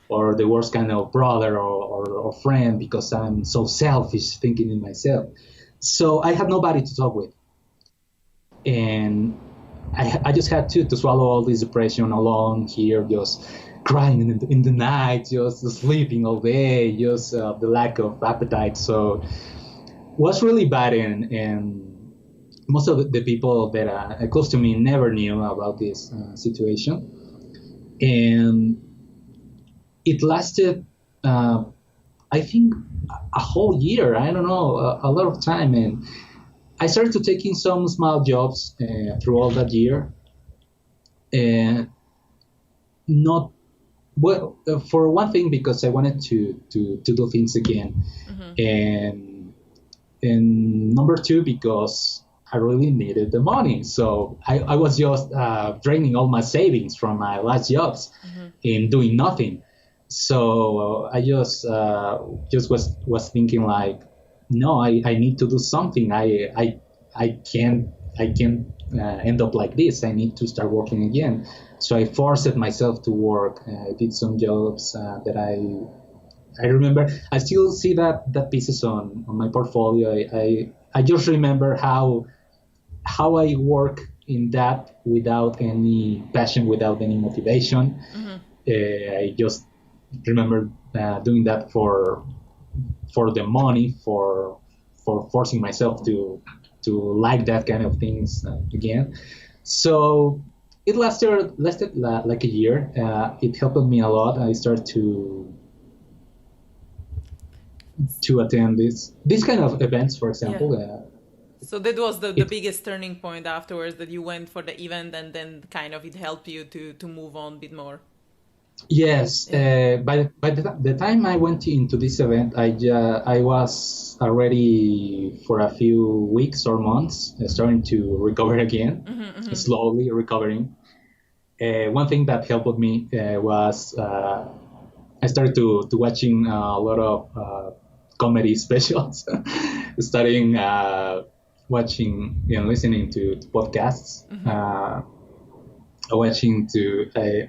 or the worst kind of brother or friend because I'm so selfish thinking in myself. So I had nobody to talk with. And I just had to swallow all this depression alone here, just crying in the night, just sleeping all day, just the lack of appetite. So it was really bad, and most of the people that are close to me never knew about this situation. And it lasted, I think, a whole year. I don't know, a lot of time. And I started to taking some small jobs through all that year, and not well for one thing because I wanted to do things again, and number two because I really needed the money. So I was just draining all my savings from my last jobs in doing nothing. So I just was thinking like, no, I need to do something. I can't end up like this. I need to start working again. So I forced myself to work. I did some jobs that I remember. I still see that pieces on my portfolio. I just remember how I work in that without any passion, without any motivation. I just remember doing that for the money, for forcing myself to like that kind of things again. So it lasted like a year. It helped me a lot. I started to attend this kind of events, for example. So that was the biggest turning point afterwards, that you went for the event and then kind of it helped you to move on a bit more. Yes, by the time I went into this event, I was already for a few weeks or months starting to recover again, slowly recovering. One thing that helped me was I started to watching a lot of comedy specials, starting watching and listening to podcasts.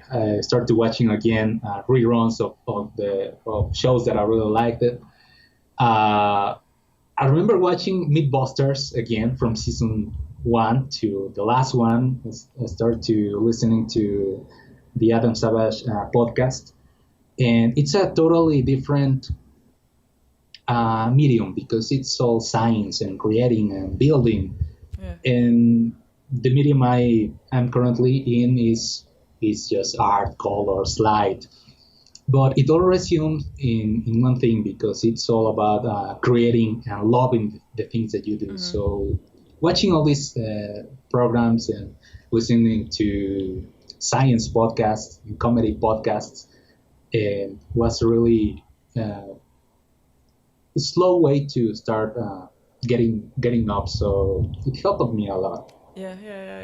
I started watching again reruns of shows that I really liked. I remember watching Mythbusters again from season 1 to the last one. I started to listening to the Adam Savage podcast, and it's a totally different medium because it's all science and creating and building. And the medium I am currently in is just art, color, slide. But it all resumes in one thing because it's all about creating and loving the things that you do. So watching all these programs and listening to science podcasts and comedy podcasts was really a slow way to start getting up. So it helped me a lot. Yeah.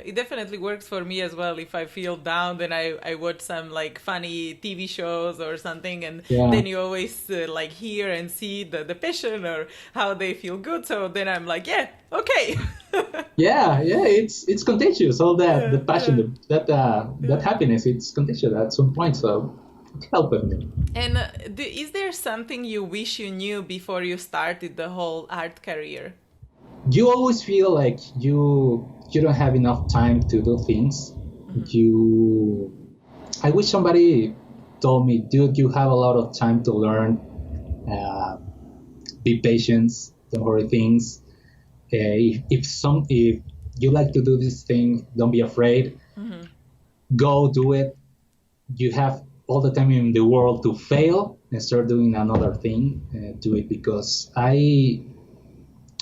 It definitely works for me as well. If I feel down, then I watch some like funny TV shows or something, and then you always like hear and see the passion or how they feel good. So then I'm like, yeah, okay. yeah, it's contagious. All that the passion, that happiness, it's contagious at some point. So it helped me. And is there something you wish you knew before you started the whole art career? You always feel like you don't have enough time to do things. I wish somebody told me, dude, you have a lot of time to learn. Be patient, don't hurry things. If you like to do this thing, don't be afraid. Go do it. You have all the time in the world to fail and start doing another thing. Do it, because I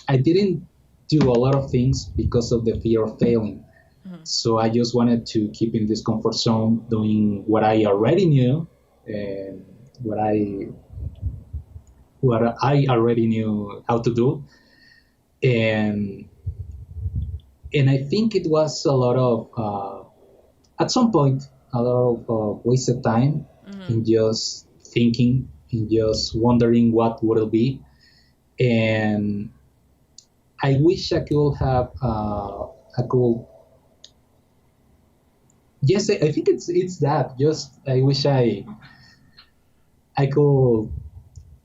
didn't do a lot of things because of the fear of failing. So I just wanted to keep in this comfort zone, doing what I already knew and what I already knew how to do. And I think it was a lot of at some point a lot of wasted time in just thinking, in just wondering what would it be. And I wish I could have yes, I think it's that. Just I wish I I could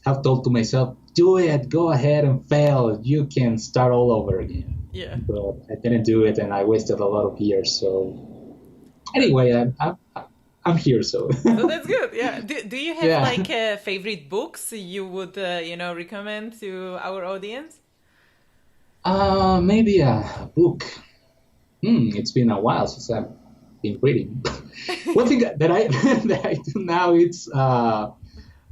have told to myself, do it, go ahead and fail. You can start all over again. Yeah. But I didn't do it, and I wasted a lot of years. So anyway, I'm here. So So that's good. Yeah. Do you have yeah. like favorite books you would recommend to our audience? Maybe a book. It's been a while since I've been reading. One thing that I that I do now, it's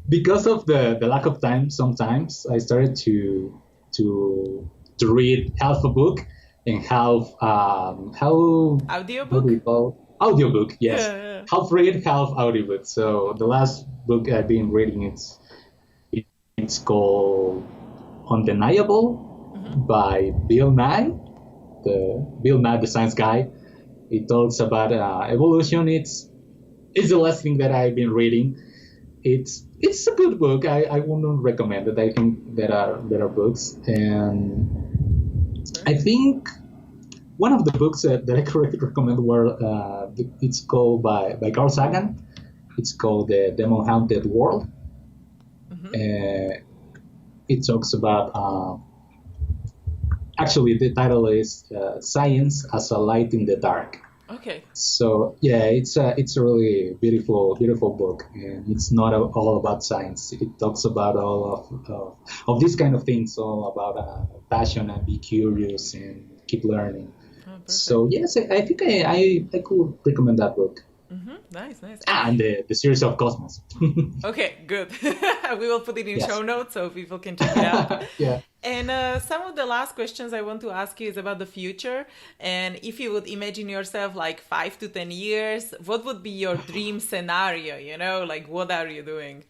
because of the lack of time. Sometimes I started to read half a book and half how do we Audiobook? call audiobook? Yes, Yeah, yeah. half read, half audiobook. So the last book I've been reading, it's called Undeniable by Bill Nye, the science guy. It talks about evolution. It's the last thing that I've been reading. It's a good book. I wouldn't recommend it. I think there are better books, and I think one of the books that I could recommend it's called by Carl Sagan. It's called The Demon Haunted World. It talks about actually the title is Science as a Light in the Dark. Okay. So yeah, it's a really beautiful book, and it's not all about science. It talks about all of these kind of things, all about passion and be curious and keep learning. Oh, perfect. So yes, I think I could recommend that book. Nice, nice. And the series of Cosmos. Okay, good. We will put it in Yes. show notes so people can check it out. Yeah. And some of the last questions I want to ask you is about the future. And if you would imagine yourself like 5 to 10 years, what would be your dream scenario? Like what are you doing?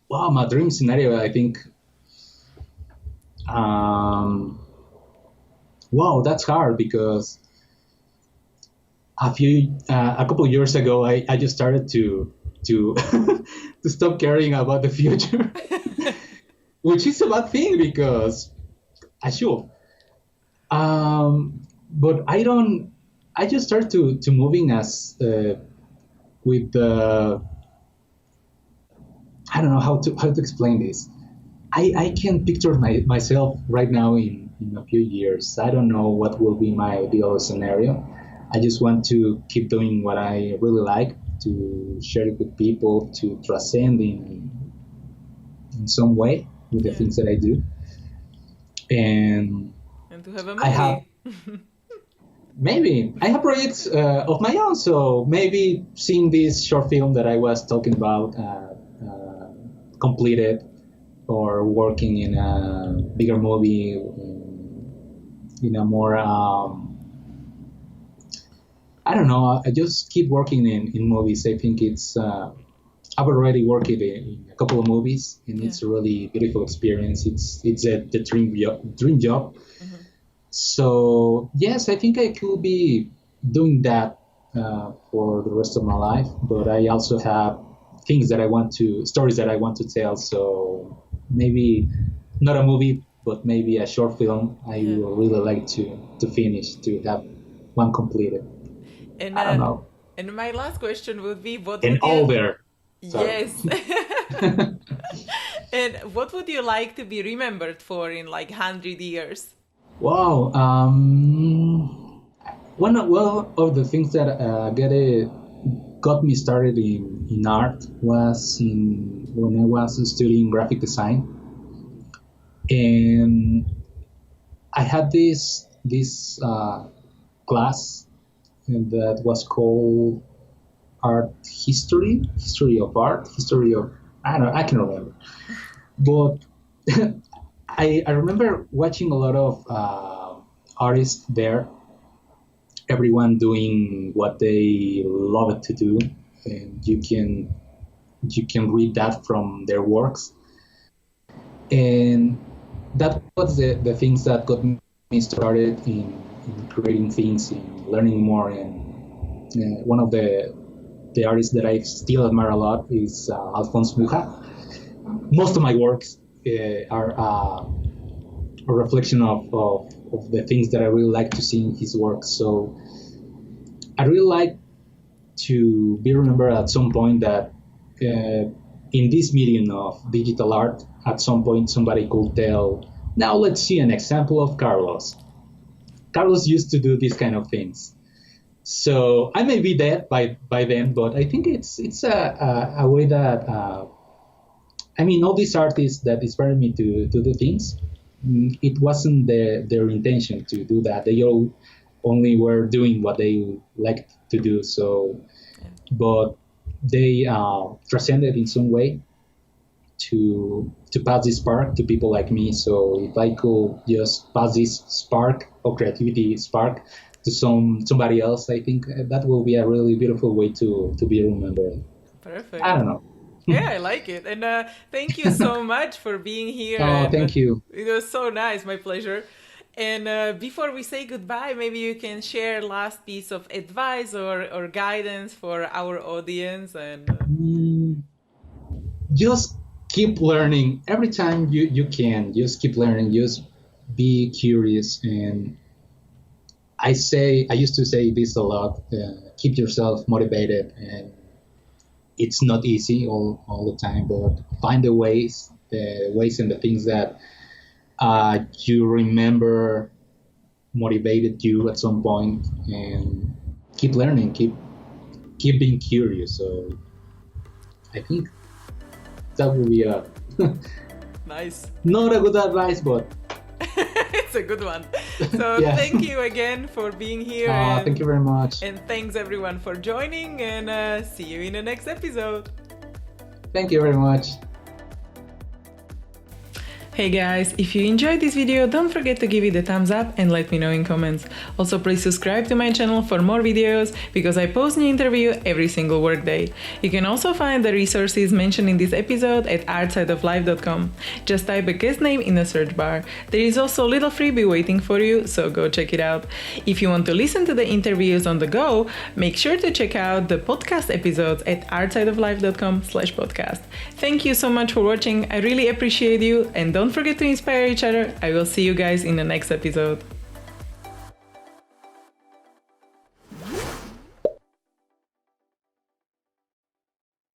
Wow, my dream scenario, I think. Wow, that's hard because a couple of years ago, I just started to to stop caring about the future, which is a bad thing because I should. But I don't. I just started to moving as with the. I don't know how to explain this. I can picture myself right now in a few years. I don't know what will be my ideal scenario. I just want to keep doing what I really like, to share it with people, to transcend in some way with the things that I do. And to have a I have movie. maybe I have projects of my own. So maybe seeing this short film that I was talking about completed, or working in a bigger movie, in a more I don't know. I just keep working in movies. I think I've already worked in a couple of movies, and it's a really beautiful experience. It's the dream job. So yes, I think I could be doing that for the rest of my life. But I also have stories that I want to tell. So maybe not a movie, but maybe a short film. I would really like to finish, to have one completed. And, I don't know. And my last question would be, what And would you... older. Yes. And what would you like to be remembered for in like 100 years? Wow. One of the things that got me started in art was when I was studying graphic design, and I had this class that was called art history of art, history of I can't remember, but I remember watching a lot of artists there, everyone doing what they love to do, and you can read that from their works, and that was the things that got me started in creating things, in learning more. And one of the artists that I still admire a lot is Alphonse Mucha. Most of my works are a reflection of the things that I really like to see in his work. So I really like to be remembered at some point that in this medium of digital art, at some point somebody could tell, now let's see an example of Carlos. Carlos used to do these kind of things. So I may be dead by then, but I think it's a way that all these artists that inspired me to do things, it wasn't their intention to do that. They all only were doing what they liked to do. So, but they transcended in some way to pass this spark to people like me. So if I could just pass this spark of creativity spark to somebody else, I think that will be a really beautiful way to be remembered. Perfect. I don't know. Yeah, I like it. And thank you so much for being here. Oh, thank you. It was so nice. My pleasure. And before we say goodbye, maybe you can share last piece of advice or guidance for our audience. And just keep learning every time you can. Just keep learning. Just be curious. And I used to say this a lot. Keep yourself motivated, and it's not easy all the time, but find the ways and the things that you remember motivated you at some point, and keep learning, keep being curious. So I think that would be a nice. Not a good advice, but it's a good one. So yeah. Thank you again for being here. Thank you very much. And thanks everyone for joining, and see you in the next episode. Thank you very much. Hey guys, if you enjoyed this video, don't forget to give it a thumbs up and let me know in comments. Also, please subscribe to my channel for more videos, because I post new interview every single workday. You can also find the resources mentioned in this episode at artsideoflife.com. Just type a guest name in the search bar. There is also a little freebie waiting for you, so go check it out. If you want to listen to the interviews on the go, make sure to check out the podcast episodes at artsideoflife.com/podcast. Thank you so much for watching. I really appreciate you, and don't forget to inspire each other. I will see you guys in the next episode.